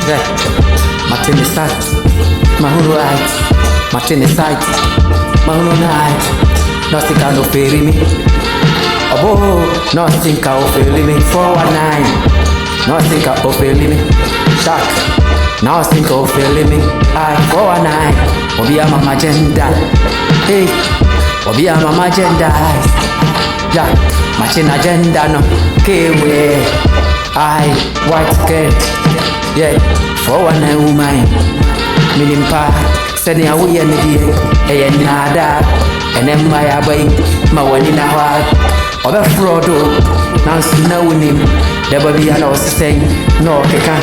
Yeah, Martin is sight, Mahulu right, Martin is sight, Mahulu night, nothing can fail me. Oh, nothing can fail me. 419, nothing can fail me. Shark, nothing can fail me. I 419, Obi am my agenda. Hey, Obi am my agenda. Yeah, Martin agenda no. K-way, I white cat. Yeah, 419 woman, Minimpa, sending away and the nada, and then my abbey, my one in a heart, or a fraud, Nancy knowing him, there will be an house saying, no, Keka,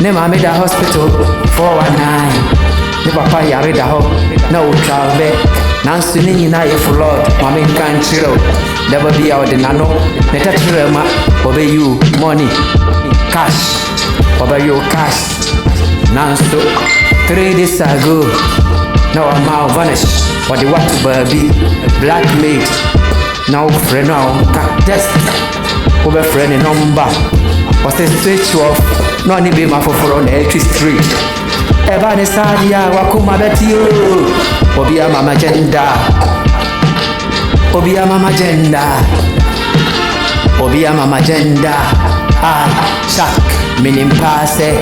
never made a hospital, 419, never pay a read a home, no child bed, Nancy in a fraud, Mammy can't chill, there will be out in Nano, Netatrema, obey you, money, cash. Over your cash. Now so 3 days ago, now I'm out vanished. What the what baby blackmail. Now friend now just over friend number. Was a switch off. No need be my for on the street. Ever the sadia wakuma betio. Obia mama agenda. Obia mama agenda. Obia mama agenda. Ah, shark. Meaning passe,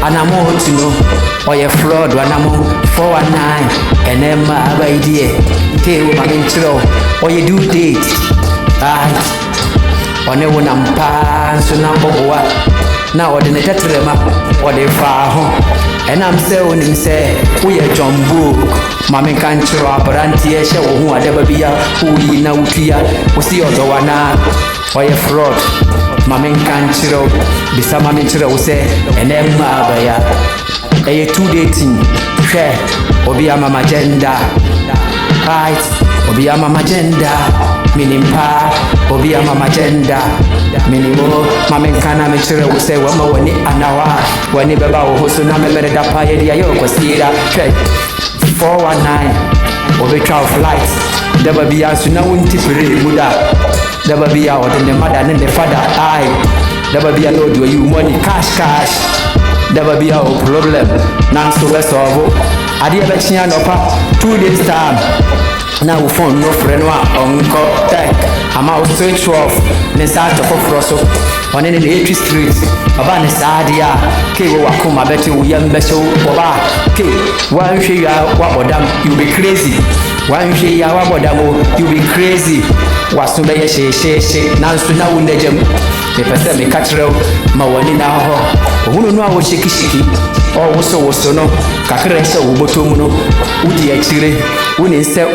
and I'm all to know, or your fraud when I'm 419, and then my idea, K my intro, or you do date, right? Or no one I'm pants, so now now the Netrema, or the far home, and I'm saying, say, we are John Book, Mammy can't drop, but Auntie Show who will never be a who you know clear, we see other one or your fraud. Mammy can't chill, be some mammy chill, say, and then Mabaya. A 2 dating, share, Obia Mama agenda, right? Obia Mama agenda, meaning pa, Obia Mama agenda, meaning more, Mammy Kana Mitchell will say, one more an hour, when you about who's so number that pie, the Ayoko see that, 419, or the child flight, there will be a Sunawan Tipper Buddha. There will be out in the mother and the father. I never be allowed to you money cash. There will be our problem. Now so let's solve. I did a 2 days time. Now we found no friend uncle tech. I'm out switch off. Let's start to frost on in the 80 streets. Abana Sadia, K. Wakuma Betty, young Besso, Oba, K. Why you are what you be crazy. Why you are what you be crazy. Wasumbe she now so now in the gym. The person me catch row, my one in our home. Who know what shiki or was so no, Kakare so Botomuno, Udi actually, when instead.